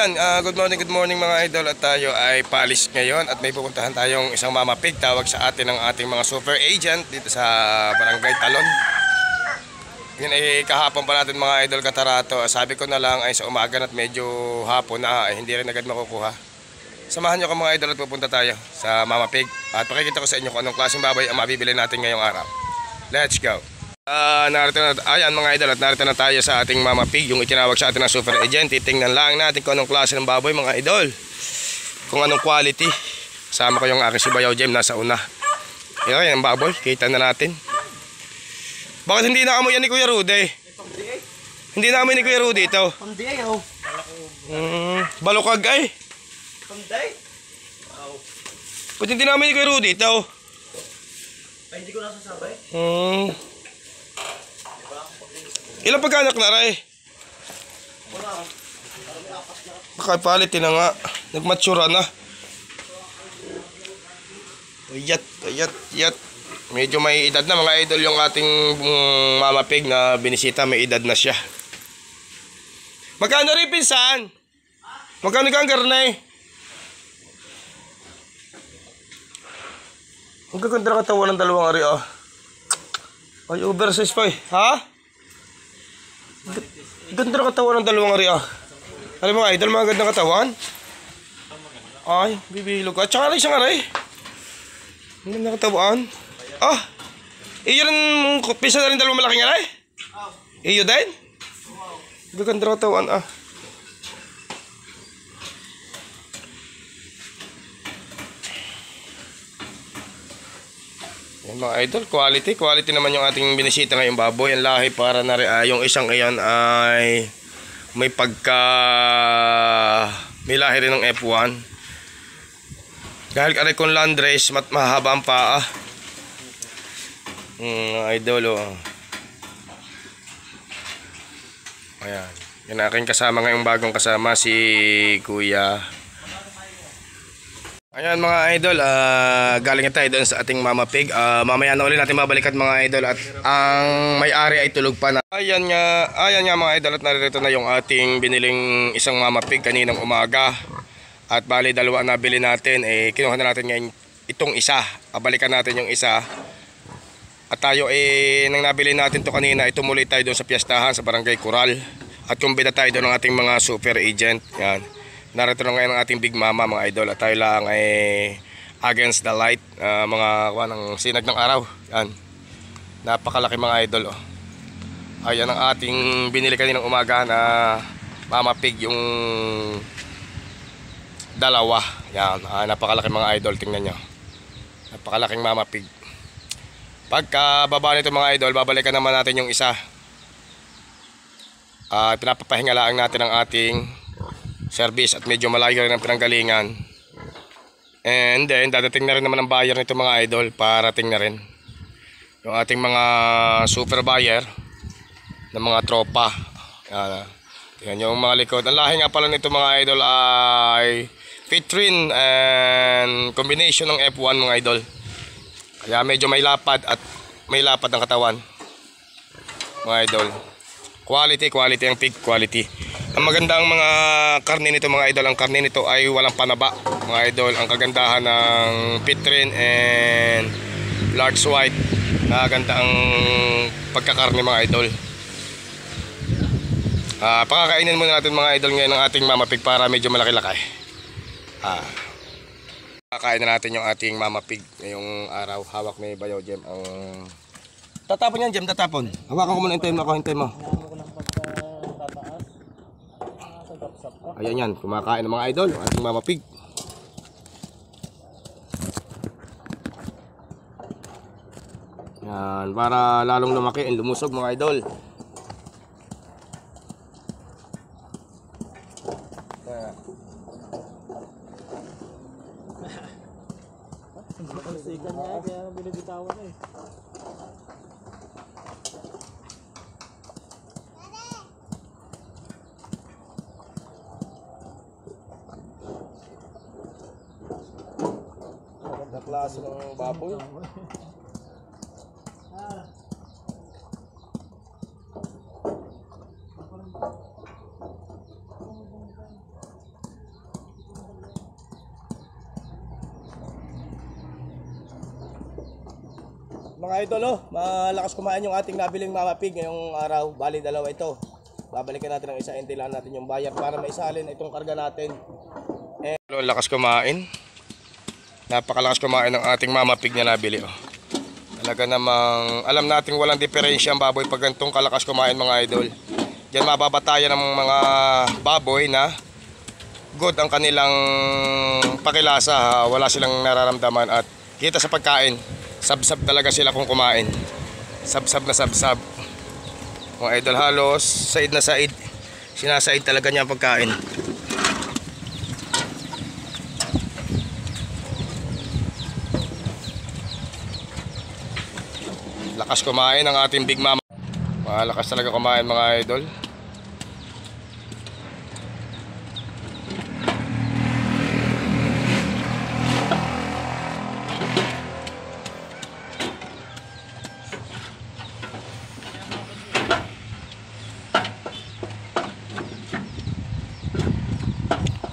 Ayan, good morning mga idol. At tayo ay paalis ngayon at may pupuntahan tayong isang Mama Pig. Tawag sa atin ng ating mga super agent dito sa Barangay Talon. Yun ay kahapon pa natin mga idol Katarato. Sabi ko na lang ay sa umaga at medyo hapon na ay hindi rin agad makukuha. Samahan nyo ko mga idol at pupunta tayo sa Mama Pig. At pakikita ko sa inyo kung anong klaseng baboy ang mabibili natin ngayong araw. Let's go! Narito na, ayan mga idol, at narito na tayo sa ating Mama Pig, yung itinawag sa atin ng super agent. Titingnan lang natin kung anong klase ng baboy mga idol, kung anong quality. Kasama ko yung aking si Bayaw Jem nasa una. Yan ang baboy, kita na natin. Bakit hindi na amoy yan ni Kuya Rudy? Hindi na amoy ni Kuya Rudy ito. Balukag ay. Ba't hindi na amoy ni Kuya Rudy ito? Ay, hindi ko nasasabay. Ilang pagkanak na rin? Baka palit na nga. Nagmatsura na. Yat. Medyo may edad na mga idol yung ating Mama Pig na binisita. May edad na siya. Magkano rin pinsan? Magkano ka ang garnay? Ang gaganda na katawan ng dalawang ari ah. Ay, oversize pa eh. Ha? Ganda na katawan ng dalawang ari ah. Alam mga idol, mga ganda katawan. Ay, bibilog ka. Tsaka rin isang ari. Ang ganda katawan. Ah, iyo rin pisa na rin dalawang malaking ari? Iyo din? Ganda na katawan ah. Yan mga idol, quality naman yung ating binisita ngayong baboy. Ang lahi para na yung isang iyan ay may may lahi rin ng F1. Dahil kare kong landrace, mahaba ang paa. Idol oh. Ayan, yan aking kasama ngayong bagong kasama si Kuya. Ayan mga idol, galing na tayo doon sa ating Mama Pig. Mamaya na ulit natin babalikan mga idol at ang may-ari ay tulog pa na. Ayan nga mga idol, at narito na yung ating biniling isang Mama Pig kaninang umaga. At bali dalawa na bili natin, kinuha na natin ngayon itong isa. Balikan natin yung isa. At tayo nang nabili natin to kanina, tumuloy tayo doon sa piyestahan sa Barangay Coral. At kumbida tayo doon ng ating mga super agent. Yan. Narito na ngayon ang ating Big Mama mga idol, at tayo lang ay against the light, mga ng sinag ng araw. Yan. Napakalaki mga idol oh. Ayan ang ating binili kaninang umaga na Mama Pig, yung dalawa. Yan, napakalaki mga idol, tingnan nyo. Napakalaking Mama Pig. Pagka baba nito mga idol, babalikan naman natin yung isa. Pinapapahinga lang natin ang ating service at medyo malayo rin ang pinanggalingan. And then dadating na rin naman ang buyer nito mga idol. Parating na rin yung ating mga super buyer ng mga tropa. Yan yung mga likod. Ang lahi nga pala nito mga idol ay Pitrin and combination ng F1 mga idol. Kaya medyo may lapad ang katawan mga idol. Quality ang pig quality. Ang magandang mga karne nito mga idol, ang karne nito ay walang panaba mga idol. Ang kagandahan ng Pitrin and large white, nakaganda ang pagkakarne mga idol. Pakakainin muna natin mga idol ngayon ng ating Mama Pig para medyo malaki-laki. Pakakain na natin yung ating Mama Pig ngayong araw. Hawak ni Bayaw Jem ang tatapon yan Jem, tatapon. Hawakan ko muna, hintayin mo. Ayan yan, kumakain ng mga idol ang ating Mama Pig. Yan, para lalong lumaki and lumusog mga idol. Klase ng baboy. Mga idol, oh, malakas kumain yung ating nabiling Mama Pig ngayong araw. Bali, dalawa ito. Babalikan natin ang isa, intilan natin yung bayar para maisalin itong karga natin. Lakas kumain. Napakalakas kumain ng ating Mama Pig na nabili, oh. Talaga namang alam nating walang diferensya ang baboy pag ganitong kalakas kumain, mga idol. Diyan mababatayan ng mga baboy na good ang kanilang pakilasa, wala silang nararamdaman at kita sa pagkain. Sabsab talaga sila kung kumain. Sabsab na sabsab. Mga idol, halos said na said. Sinasaid talaga niya ang pagkain. Lakas kumain ang ating Big Mama. Malakas talaga kumain, mga idol.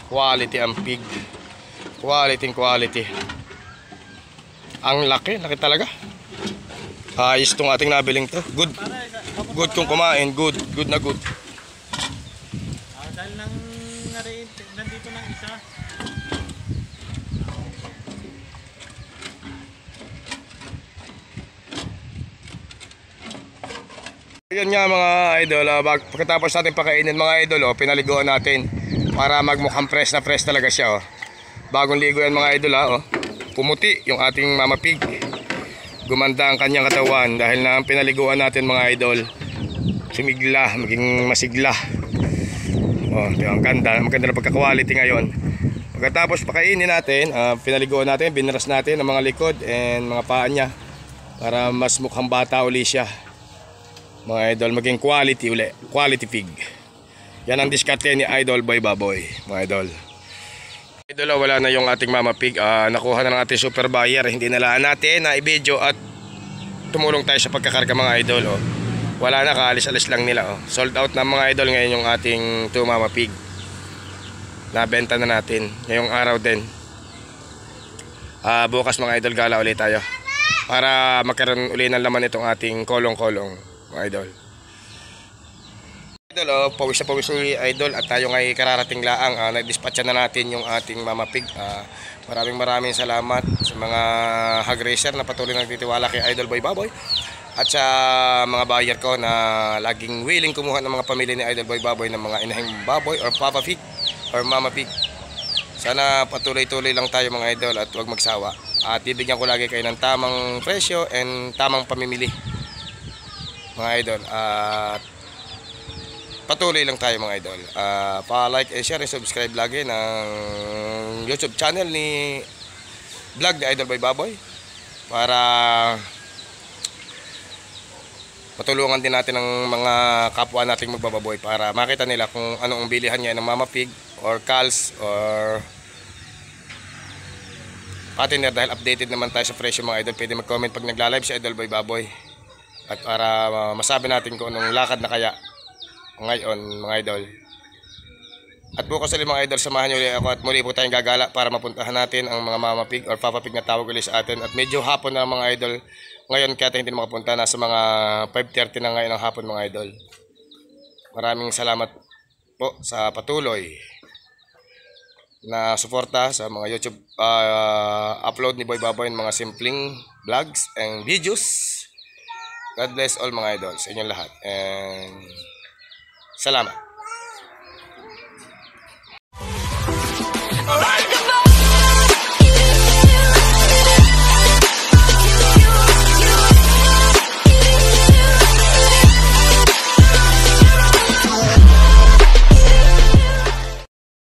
Quality ang pig. Quality. Ang laki talaga. Ayos tong ating nabiling to. Good kung kumain. Good na good. Dahil nandito ng isa. Yan nga, mga idol, pagkatapos natin pakainin, mga idol, pinaliguan natin para magmukhang fresh na fresh talaga siya, oh. Bagong ligo yan, mga idol, oh. Pumuti yung ating Mama Pig. Gumanda ang kanyang katawan dahil na pinaliguan natin, mga idol. Sumigla, maging masigla. Oh, ang ganda na pagka-quality ngayon. Pagkatapos pakainin natin, pinaliguan natin, binaras natin ang mga likod and mga paa niya para mas mukhang bata uli siya. Mga idol, maging quality uli, quality pig. Yan ang diskarte ni Idol Boy Baboy, mga idol. Idol, wala na yung ating Mama Pig. Nakuha na ng ating super buyer. Hindi nalaan natin na i-video at tumulong tayo sa pagkakarga, mga idol, oh. Wala na, kaalis-alis lang nila, oh. Sold out na, mga idol, ngayon yung ating 2 Mama Pig. Nabenta na natin ngayong araw din. Bukas, mga idol, gala ulit tayo para magkaroon uli ng laman itong ating kolong-kolong, mga idol. Idol, pawis na pawis ni Idol at tayo ngay kararating laang. Nag-dispatcha na natin yung ating Mama Pig. Maraming salamat sa mga hog racer na patuloy nagtitiwala kay Idol Boy Baboy at sa mga buyer ko na laging willing kumuha ng mga pamilya ni Idol Boy Baboy ng mga inahing baboy or Papa Pig or Mama Pig. Sana patuloy-tuloy lang tayo, mga idol, at huwag magsawa. At bibigyan ko lagi kayo ng tamang presyo and tamang pamimili, mga idol. At patuloy lang tayo, mga idol. Pa-like and share and subscribe lagi ng YouTube channel ni vlog ni Idol Boy Baboy para patulungan din natin ang mga kapwa nating magbababoy para makita nila kung anong bilihan niya ng Mama Pig or Cals or patiner, dahil updated naman tayo sa presyo, mga idol. Pwede mag-comment pag nagla-live si Idol Boy Baboy at para masabi natin kung anong lakad na kaya ngayon, mga idol. At bukas ulit, mga idol, samahan nyo ulit ako at muli po tayong gagala para mapuntahan natin ang mga Mama Pig or Papa Pig na tawag ulit sa atin. At medyo hapon na, mga idol, ngayon, kaya tayo hindi na makapunta. Nasa mga 5:30 na ngayon ng hapon, mga idol. Maraming salamat po sa patuloy na suporta sa mga YouTube upload ni Boy Baboy, mga simpleng vlogs and videos. God bless all, mga idol, sa inyong lahat, and salamat.